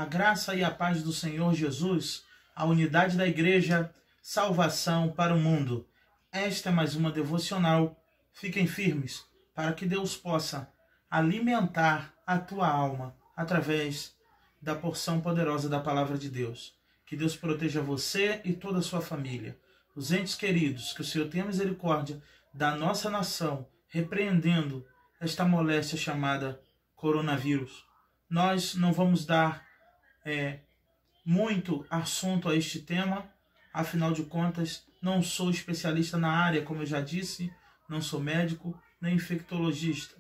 A graça e a paz do Senhor Jesus, a unidade da igreja, salvação para o mundo. Esta é mais uma devocional. Fiquem firmes para que Deus possa alimentar a tua alma através da porção poderosa da palavra de Deus. Que Deus proteja você e toda a sua família. Os entes queridos, que o Senhor tenha misericórdia da nossa nação, repreendendo esta moléstia chamada coronavírus. Nós não vamos dar muito assunto a este tema, afinal de contas, não sou especialista na área, como eu já disse, não sou médico, nem infectologista,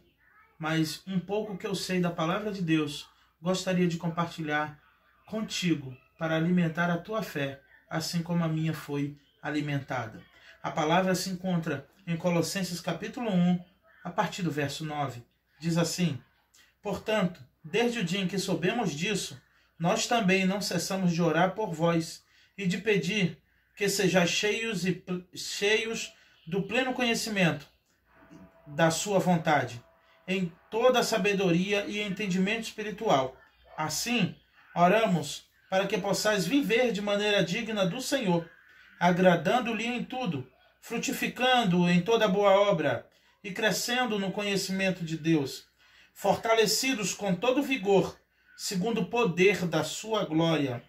mas um pouco que eu sei da palavra de Deus, gostaria de compartilhar contigo para alimentar a tua fé, assim como a minha foi alimentada. A palavra se encontra em Colossenses capítulo 1, a partir do verso 9. Diz assim: portanto, desde o dia em que soubemos disso, nós também não cessamos de orar por vós e de pedir que sejais cheios do pleno conhecimento da sua vontade, em toda a sabedoria e entendimento espiritual. Assim, oramos para que possais viver de maneira digna do Senhor, agradando-lhe em tudo, frutificando em toda boa obra e crescendo no conhecimento de Deus, fortalecidos com todo vigor, segundo o poder da sua glória,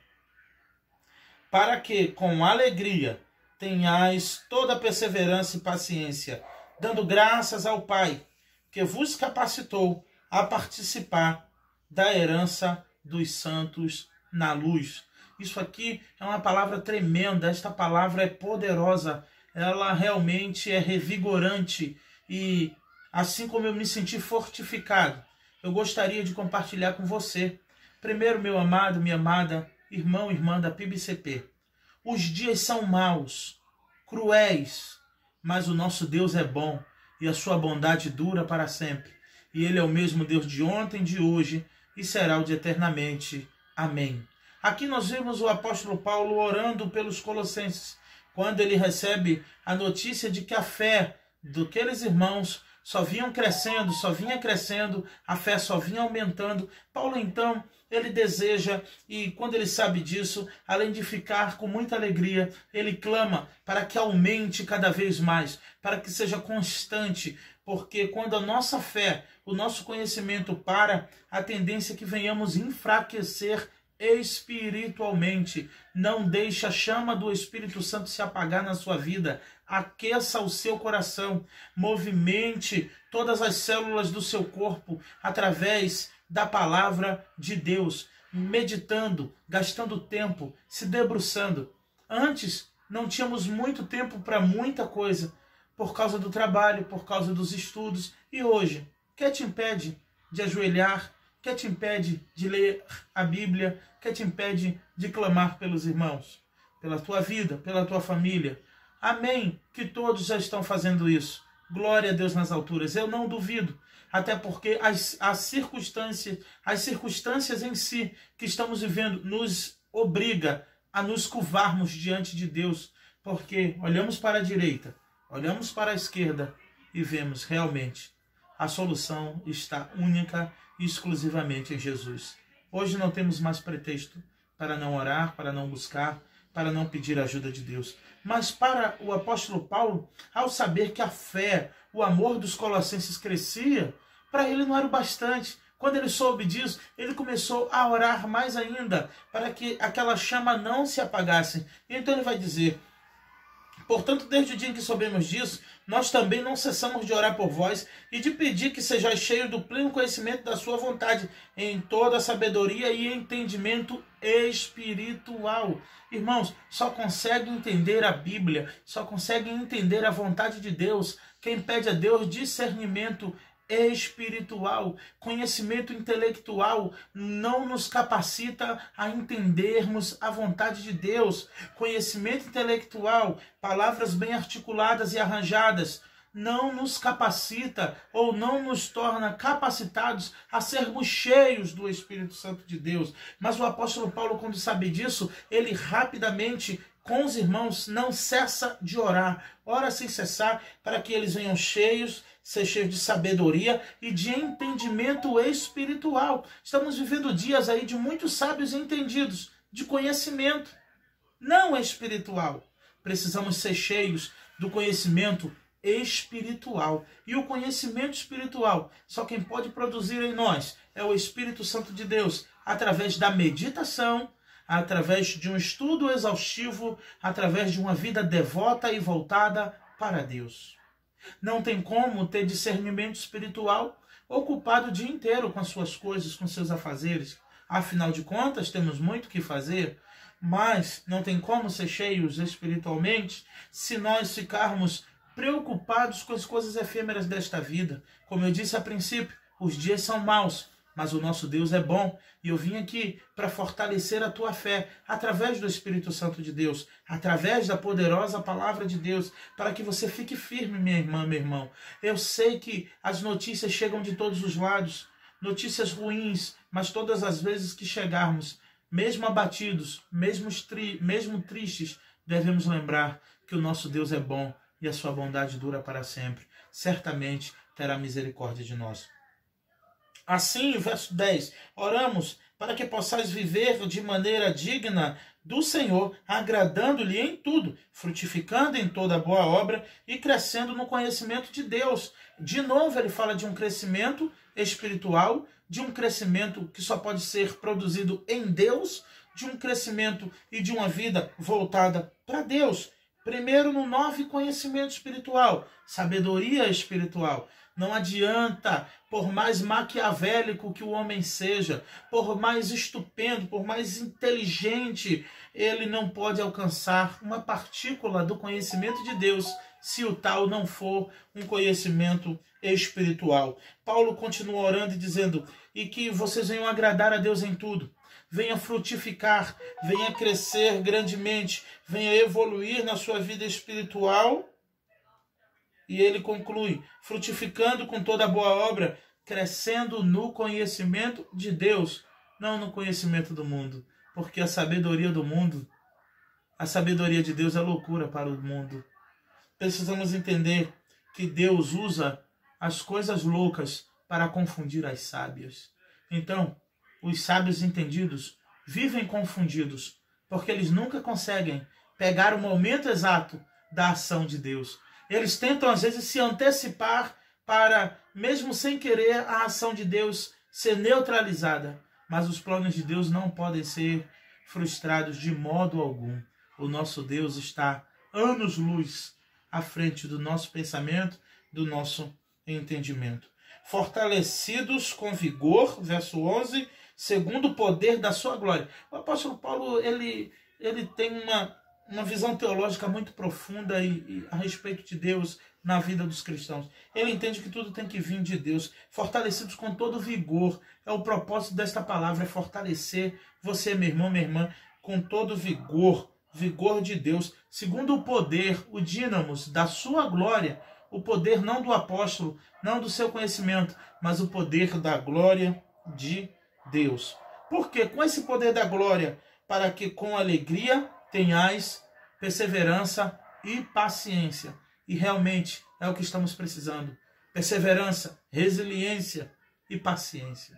para que, com alegria, tenhais toda perseverança e paciência, dando graças ao Pai, que vos capacitou a participar da herança dos santos na luz. Isso aqui é uma palavra tremenda, esta palavra é poderosa, ela realmente é revigorante e, assim como eu me senti fortificado, eu gostaria de compartilhar com você. Primeiro, meu amado, minha amada, irmão e irmã da PIBCP. Os dias são maus, cruéis, mas o nosso Deus é bom e a sua bondade dura para sempre. E Ele é o mesmo Deus de ontem, de hoje e será o de eternamente. Amém. Aqui nós vemos o apóstolo Paulo orando pelos colossenses, quando ele recebe a notícia de que a fé daqueles irmãos só vinha crescendo, a fé só vinha aumentando. Paulo, então, ele deseja, e quando ele sabe disso, além de ficar com muita alegria, ele clama para que aumente cada vez mais, para que seja constante, porque quando a nossa fé, o nosso conhecimento para, a tendência é que venhamos enfraquecer espiritualmente. Não deixe a chama do Espírito Santo se apagar na sua vida. Aqueça o seu coração, movimente todas as células do seu corpo através da palavra de Deus, meditando, gastando tempo, se debruçando. Antes não tínhamos muito tempo para muita coisa, por causa do trabalho, por causa dos estudos. E hoje, o que te impede de ajoelhar? O que te impede de ler a Bíblia? O que te impede de clamar pelos irmãos? Pela tua vida, pela tua família. Amém, que todos já estão fazendo isso. Glória a Deus nas alturas. Eu não duvido, até porque as circunstâncias em si que estamos vivendo nos obriga a nos curvarmos diante de Deus, porque olhamos para a direita, olhamos para a esquerda e vemos realmente a solução está única e exclusivamente em Jesus. Hoje não temos mais pretexto para não orar, para não buscar, para não pedir a ajuda de Deus. Mas para o apóstolo Paulo, ao saber que a fé, o amor dos colossenses crescia, para ele não era o bastante. Quando ele soube disso, ele começou a orar mais ainda, para que aquela chama não se apagasse. Então ele vai dizer: portanto, desde o dia em que soubemos disso, nós também não cessamos de orar por vós e de pedir que sejais cheios do pleno conhecimento da sua vontade, em toda a sabedoria e entendimento espiritual. Irmãos, só consegue entender a Bíblia, só consegue entender a vontade de Deus quem pede a Deus discernimento espiritual. Conhecimento intelectual não nos capacita a entendermos a vontade de Deus. Conhecimento intelectual, palavras bem articuladas e arranjadas, não nos capacita ou não nos torna capacitados a sermos cheios do Espírito Santo de Deus. Mas o apóstolo Paulo, quando sabe disso, ele rapidamente, com os irmãos, não cessa de orar. Ora sem cessar, para que eles venham cheios ser cheios de sabedoria e de entendimento espiritual. Estamos vivendo dias aí de muitos sábios e entendidos, de conhecimento, não espiritual. Precisamos ser cheios do conhecimento espiritual. E o conhecimento espiritual, só quem pode produzir em nós é o Espírito Santo de Deus, através da meditação, através de um estudo exaustivo, através de uma vida devota e voltada para Deus. Não tem como ter discernimento espiritual ocupado o dia inteiro com as suas coisas, com seus afazeres. Afinal de contas, temos muito o que fazer, mas não tem como ser cheios espiritualmente se nós ficarmos preocupados com as coisas efêmeras desta vida. Como eu disse a princípio, os dias são maus, mas o nosso Deus é bom. E eu vim aqui para fortalecer a tua fé através do Espírito Santo de Deus, através da poderosa palavra de Deus, para que você fique firme, minha irmã, meu irmão. Eu sei que as notícias chegam de todos os lados, notícias ruins, mas todas as vezes que chegarmos, mesmo abatidos, mesmo tristes, devemos lembrar que o nosso Deus é bom e a sua bondade dura para sempre. Certamente terá misericórdia de nós. Assim, verso 10, oramos para que possais viver de maneira digna do Senhor, agradando-lhe em tudo, frutificando em toda boa obra e crescendo no conhecimento de Deus. De novo, ele fala de um crescimento espiritual, de um crescimento que só pode ser produzido em Deus, de um crescimento e de uma vida voltada para Deus. Primeiro, no 9, conhecimento espiritual, sabedoria espiritual. Não adianta, por mais maquiavélico que o homem seja, por mais estupendo, por mais inteligente, ele não pode alcançar uma partícula do conhecimento de Deus, se o tal não for um conhecimento espiritual. Paulo continua orando e dizendo, e que vocês venham agradar a Deus em tudo. Venha frutificar, venha crescer grandemente, venha evoluir na sua vida espiritual. E ele conclui, frutificando com toda boa obra, crescendo no conhecimento de Deus, não no conhecimento do mundo. Porque a sabedoria do mundo, a sabedoria de Deus é loucura para o mundo. Precisamos entender que Deus usa as coisas loucas para confundir as sábias. Então, os sábios entendidos vivem confundidos, porque eles nunca conseguem pegar o momento exato da ação de Deus. Eles tentam, às vezes, se antecipar para, mesmo sem querer, a ação de Deus ser neutralizada. Mas os planos de Deus não podem ser frustrados de modo algum. O nosso Deus está anos-luz à frente do nosso pensamento, do nosso entendimento. Fortalecidos com vigor, verso 11, segundo o poder da sua glória. O apóstolo Paulo, ele tem uma visão teológica muito profunda e a respeito de Deus na vida dos cristãos. Ele entende que tudo tem que vir de Deus. Fortalecidos com todo vigor. É o propósito desta palavra, é fortalecer você, meu irmão, minha irmã, com todo vigor. Vigor de Deus. Segundo o poder, o dínamos da sua glória. O poder não do apóstolo, não do seu conhecimento, mas o poder da glória de Deus. Por quê? Com esse poder da glória, para que com alegria tenhais perseverança e paciência. E realmente é o que estamos precisando. Perseverança, resiliência e paciência.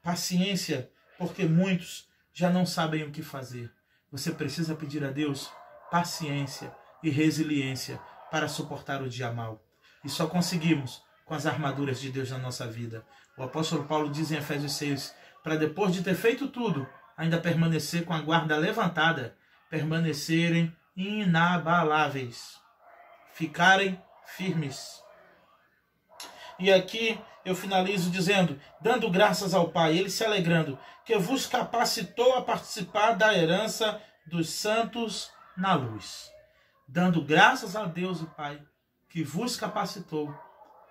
Paciência, porque muitos já não sabem o que fazer. Você precisa pedir a Deus paciência e resiliência para suportar o dia mau. E só conseguimos com as armaduras de Deus na nossa vida. O apóstolo Paulo diz em Efésios 6, para depois de ter feito tudo, ainda permanecer com a guarda levantada, permanecerem inabaláveis, ficarem firmes. E aqui eu finalizo dizendo, dando graças ao Pai, Ele se alegrando, que vos capacitou a participar da herança dos santos na luz. Dando graças a Deus, o Pai, que vos capacitou.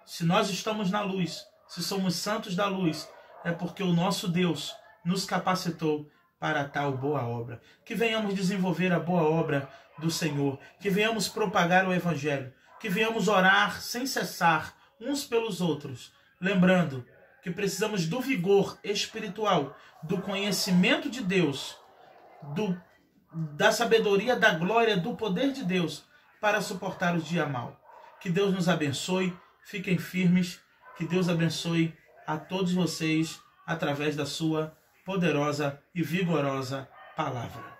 Se nós estamos na luz, se somos santos da luz, é porque o nosso Deus nos capacitou para tal boa obra. Que venhamos desenvolver a boa obra do Senhor, que venhamos propagar o Evangelho, que venhamos orar sem cessar uns pelos outros, lembrando que precisamos do vigor espiritual, do conhecimento de Deus, da sabedoria, da glória, do poder de Deus, para suportar o dia mau. Que Deus nos abençoe Fiquem firmes, que Deus abençoe a todos vocês através da sua poderosa e vigorosa palavra.